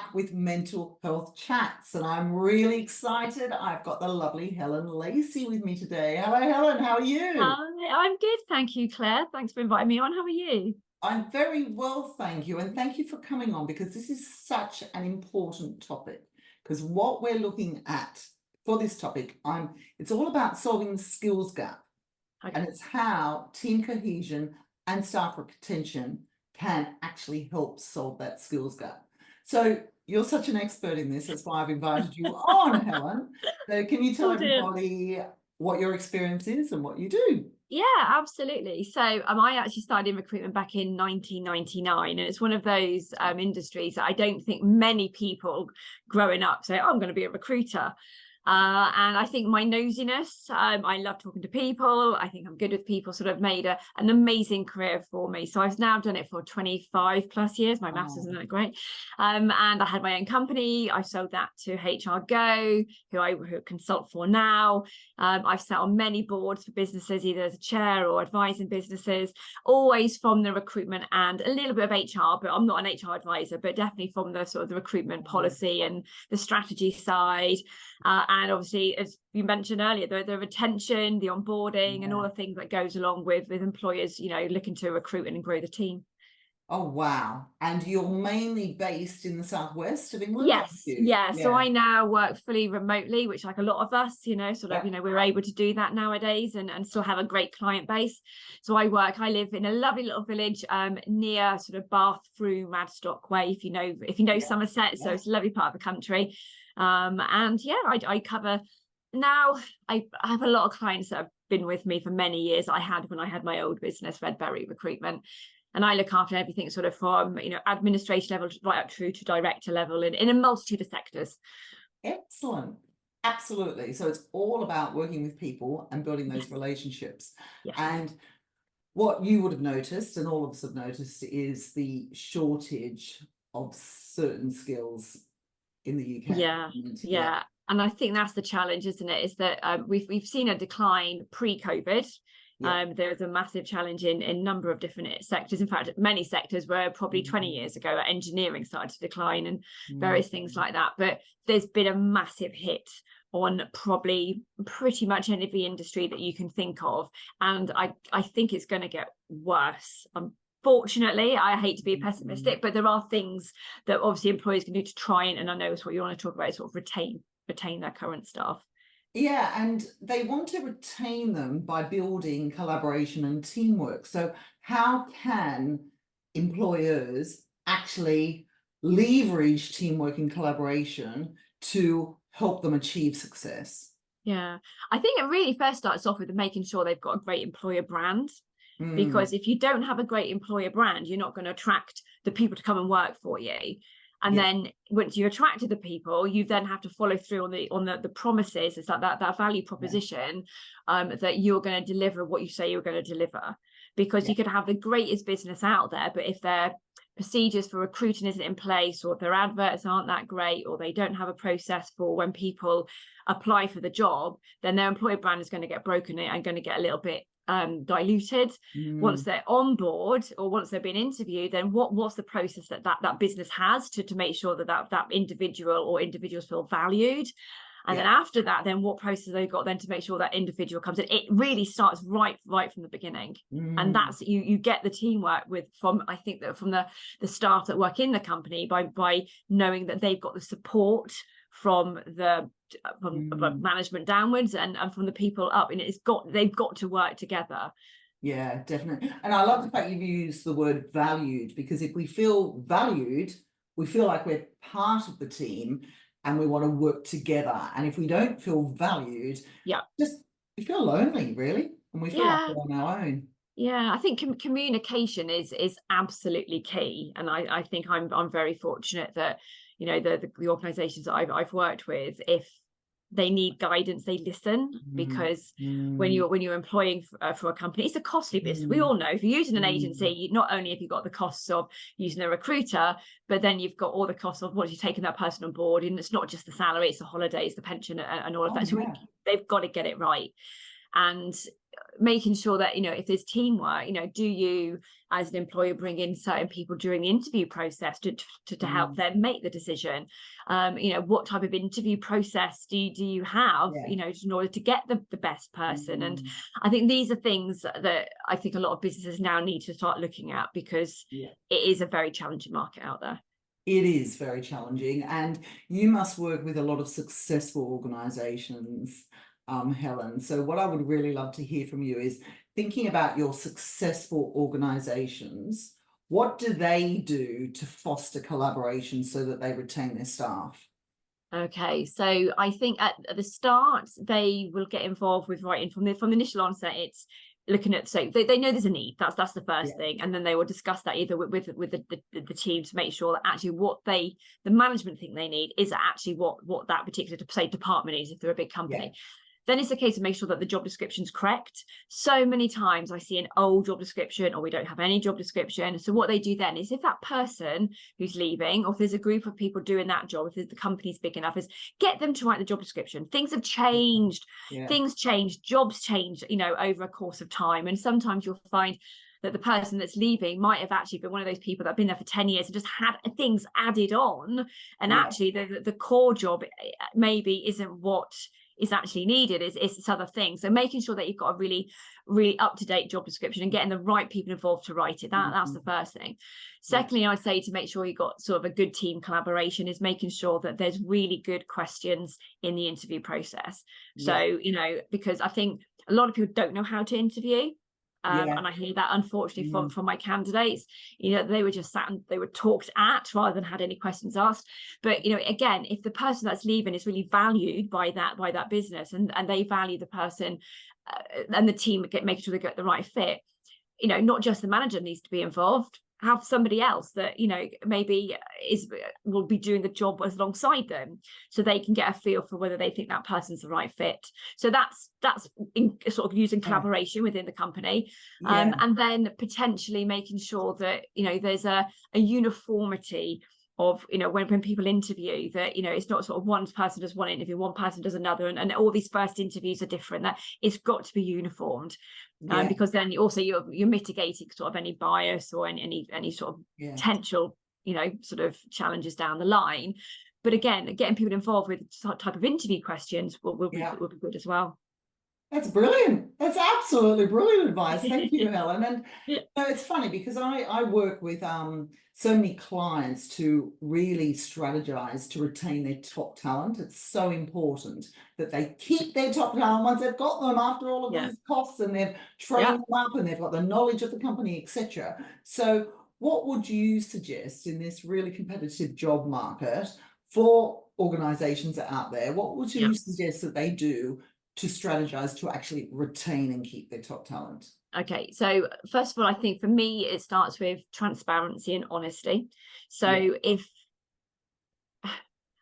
back with Mental Health Chats, and I'm really excited. I've got the lovely Helen Lacey with me today. Hello, Helen. How are you? Hi, I'm good, thank you, Claire. Thanks for inviting me on. How are you? I'm very well, thank you. And thank you for coming on because this is such an important topic. Because what we're looking at for this topic, it's all about solving the skills gap. Okay. And it's how team cohesion and staff retention can actually help solve that skills gap. So you're such an expert in this, that's why I've invited you on, Helen. So can you tell Oh dear. everybody what your experience is and what you do? Yeah, absolutely. So I actually started in recruitment back in 1999, and it's one of those industries that I don't think many people growing up say, oh, I'm going to be a recruiter. And I think my nosiness, I love talking to people. I think I'm good with people, sort of made an amazing career for me. So I've now done it for 25 plus years. My maths isn't that great. And I had my own company. I sold that to HR Go, who I consult for now. I've sat on many boards for businesses, either as a chair or advising businesses, always from the recruitment and a little bit of HR, but I'm not an HR advisor, but definitely from the sort of the recruitment policy and the strategy side. And obviously, as you mentioned earlier, the retention, the onboarding, and all the things that goes along with employers, looking to recruit and grow the team. Oh, wow. And you're mainly based in the southwest of England, aren't Yes, you? yeah. So I now work fully remotely, which, like a lot of us, we're able to do that nowadays and still have a great client base. So I live in a lovely little village near sort of Bath through Madstock Way, if you know Somerset. So it's a lovely part of the country. And yeah, I cover now. I have a lot of clients that have been with me for many years. I had when I had my old business, Redberry Recruitment. And I look after everything sort of from, administration level right up through to director level in a multitude of sectors. Excellent. Absolutely. So it's all about working with people and building those relationships. Yes. And what you would have noticed, and all of us have noticed, is the shortage of certain skills in the UK. Yeah. And I think that's the challenge, isn't it? Is that we've seen a decline pre-COVID. There's a massive challenge in a number of different sectors. In fact, many sectors where probably 20 years ago, engineering started to decline and various things like that. But there's been a massive hit on probably pretty much any of the industry that you can think of. And I think it's going to get worse. Fortunately, I hate to be pessimistic, but there are things that obviously employers can do to try and I know it's what you want to talk about, is sort of retain their current staff. Yeah, and they want to retain them by building collaboration and teamwork. So how can employers actually leverage teamwork and collaboration to help them achieve success? Yeah, I think it really first starts off with making sure they've got a great employer brand. Because if you don't have a great employer brand, you're not going to attract the people to come and work for you. And then once you attracted the people, you then have to follow through on the promises. It's like that value proposition that you're going to deliver what you say you're going to deliver. Because you could have the greatest business out there, but if their procedures for recruiting isn't in place, or if their adverts aren't that great, or they don't have a process for when people apply for the job, then their employer brand is going to get broken and going to get a little bit diluted. Once they're on board or once they've been interviewed, then what's the process that business has to make sure that individual or individuals feel valued, and then after that, then what process they've got then to make sure that individual comes in. It really starts right from the beginning. And that's you get the teamwork from the staff that work in the company by knowing that they've got the support from management downwards and from the people up, and they've got to work together. Yeah, definitely. And I love the fact you've used the word valued, because if we feel valued, we feel like we're part of the team and we want to work together. And if we don't feel valued, we feel lonely, really, and we feel like we're on our own. Yeah, I think communication is absolutely key, and I think I'm very fortunate that the organisations that I've worked with, if they need guidance, they listen, because when you're employing for a company, it's a costly business. We all know if you're using an agency, not only have you got the costs of using a recruiter, but then you've got all the costs of once you've taken that person on board, and it's not just the salary, it's the holidays, the pension, and all of that. So they've got to get it right. And making sure that, if there's teamwork, do you as an employer bring in certain people during the interview process to help them make the decision? What type of interview process do you have, in order to get the best person? And I think these are things that I think a lot of businesses now need to start looking at, because it is a very challenging market out there. It is very challenging, and you must work with a lot of successful organizations, Helen. So what I would really love to hear from you is, thinking about your successful organizations, what do they do to foster collaboration so that they retain their staff? Okay, so I think at the start, they will get involved with writing from the initial onset. It's looking at, so they know there's a need. That's the first thing, and then they will discuss that either with the team to make sure that actually what the management think they need is actually what that particular, say, department is, if they're a big company. Then it's a case of making sure that the job description's correct. So many times I see an old job description, or we don't have any job description. So what they do then is, if that person who's leaving, or if there's a group of people doing that job, if the company's big enough, is get them to write the job description. Things have changed, things change, jobs change, over a course of time. And sometimes you'll find that the person that's leaving might have actually been one of those people that have been there for 10 years and just had things added on. And actually the core job maybe isn't what is actually needed, is this other thing. So making sure that you've got a really, really up-to-date job description and getting the right people involved to write it. That's the first thing. Secondly, I'd say, to make sure you've got sort of a good team collaboration, is making sure that there's really good questions in the interview process. So, because I think a lot of people don't know how to interview. And I hear that, unfortunately, from my candidates. They were just sat and they were talked at rather than had any questions asked. But again, if the person that's leaving is really valued by that business, and they value the person and the team, making sure they get the right fit, not just the manager needs to be involved. Have somebody else that maybe will be doing the job alongside them, so they can get a feel for whether they think that person's the right fit. So that's in sort of using collaboration within the company, and then potentially making sure that there's a uniformity of when people interview, that it's not sort of one person does one interview, one person does another, and all these first interviews are different. That it's got to be uniformed, because then you're mitigating sort of any bias or any sort of potential sort of challenges down the line. But again, getting people involved with type of interview questions will be good as well. That's brilliant. That's absolutely brilliant advice. Thank you, Helen. And it's funny, because I work with so many clients to really strategize to retain their top talent. It's so important that they keep their top talent once they've got them, after all of these costs, and they've trained them up and they've got the knowledge of the company, etc. So what would you suggest in this really competitive job market for organizations out there? What would you suggest that they do to strategize to actually retain and keep their top talent? Okay, so first of all, I think for me, it starts with transparency and honesty. So if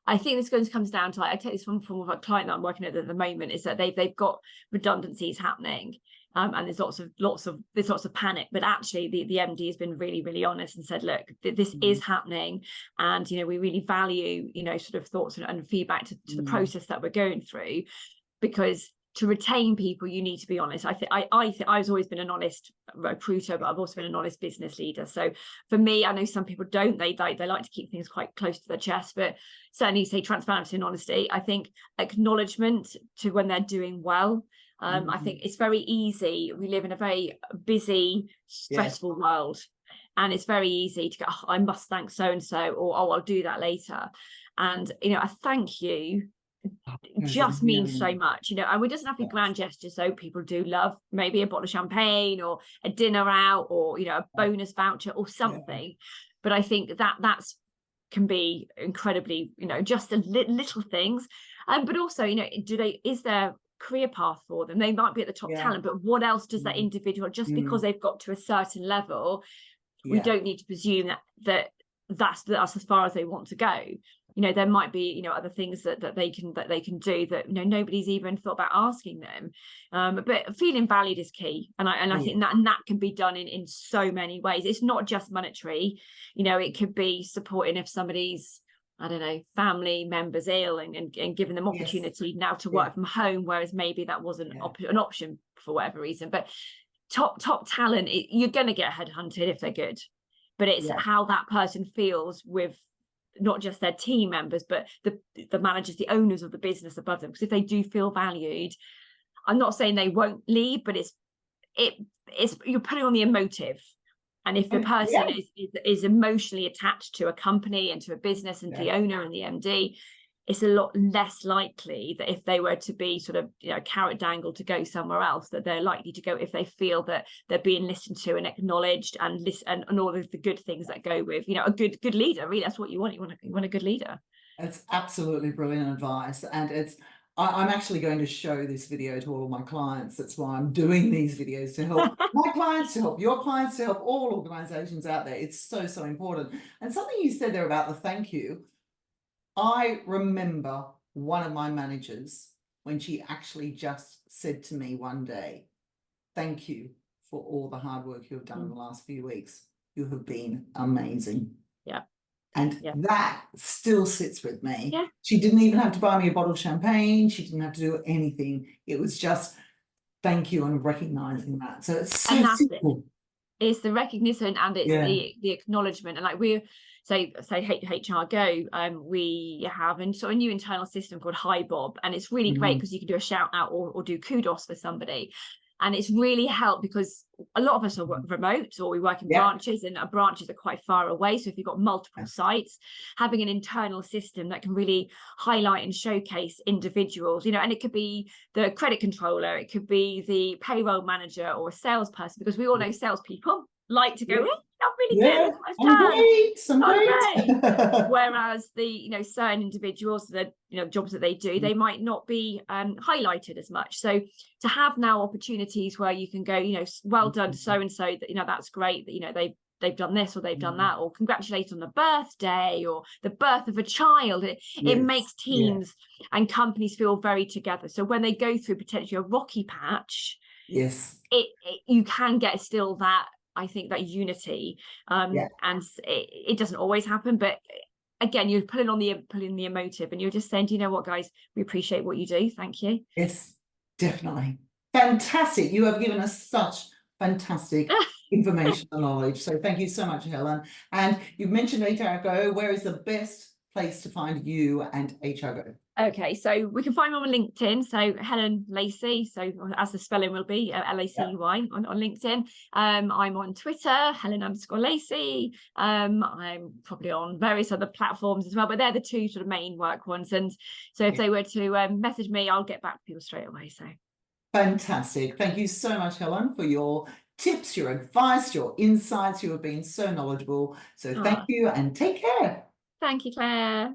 I think this comes down to, I take this from a client that I'm working at the moment, is that they've got redundancies happening, and there's lots of panic. But actually, the MD has been really, really honest and said, look, this is happening, and we really value sort of thoughts and feedback to the process that we're going through, because to retain people, you need to be honest. I think I've always been an honest recruiter, but I've also been an honest business leader. So for me, I know some people don't. They like to keep things quite close to their chest, but certainly, say, transparency and honesty. I think acknowledgement to when they're doing well. I think it's very easy. We live in a very busy, stressful world, and it's very easy to go, oh, I must thank so and so, or oh, I'll do that later. And a thank you just means so much, and we doesn't have to be grand gestures. So people do love maybe a bottle of champagne, or a dinner out, or a bonus voucher or something. But I think that's can be incredibly, just the little things. But also, is there career path for them? They might be at the top talent, but what else does that individual, just because they've got to a certain level, we don't need to presume that's as far as they want to go. There might be other things that they can do that nobody's even thought about asking them. But feeling valued is key, and I think that can be done in so many ways. It's not just monetary. It could be supporting if somebody's I don't know, family members ill, and giving them opportunity now to work from home, whereas maybe that wasn't an option for whatever reason. But top talent, you're going to get headhunted if they're good, but it's how that person feels with not just their team members, but the managers, the owners of the business above them. Because if they do feel valued, I'm not saying they won't leave, but it's you're putting on the emotive. And if the person is emotionally attached to a company and to a business and to the owner and the MD, it's a lot less likely that if they were to be sort of, you know, carrot dangled to go somewhere else, that they're likely to go if they feel that they're being listened to and acknowledged and and all of the good things that go with, you know, a good leader. Really, that's what you want. You want a good leader. It's absolutely brilliant advice, and I'm actually going to show this video to all of my clients. That's why I'm doing these videos, to help my clients, to help your clients, to help all organizations out there. It's so important. And something you said there about the thank you, I remember one of my managers when she actually just said to me one day, "Thank you for all the hard work you have done in the last few weeks. You have been amazing." Yeah. And that still sits with me. Yeah. She didn't even have to buy me a bottle of champagne. She didn't have to do anything. It was just thank you and recognizing that. So it's so simple. It's the recognition and it's the acknowledgement. And like we say HR Go, we have a new internal system called Hi Bob, and it's really great because you can do a shout out or do kudos for somebody. And it's really helped because a lot of us are remote, or we work in branches, and our branches are quite far away. So if you've got multiple sites, having an internal system that can really highlight and showcase individuals, you know, and it could be the credit controller, it could be the payroll manager or a salesperson, because we all know salespeople like to go, "Hey, I'm really good. I'm great." Whereas the, you know, certain individuals, the, you know, jobs that they do, they might not be highlighted as much. So to have now opportunities where you can go, you know, well done so and so, that, you know, that's great that, you know, they've done this or they've done that, or congratulate on the birthday or the birth of a child. It makes teams and companies feel very together. So when they go through potentially a rocky patch, you can get still that, I think, that unity, and it doesn't always happen, but again, you're pulling the emotive, and you're just saying, "Do you know what, guys, we appreciate what you do. Thank you." Yes, definitely. Fantastic. You have given us such fantastic information and knowledge. So thank you so much, Helen. And you've mentioned HR Go. Where is the best place to find you and HR Go? Okay, so we can find me on LinkedIn. So Helen Lacey, so as the spelling will be, Lacey on LinkedIn. I'm on Twitter, Helen_Lacey. I'm probably on various other platforms as well, but they're the two sort of main work ones. And so if they were to message me, I'll get back to people straight away. So fantastic. Thank you so much, Helen, for your tips, your advice, your insights. You have been so knowledgeable. So thank you and take care. Thank you, Claire.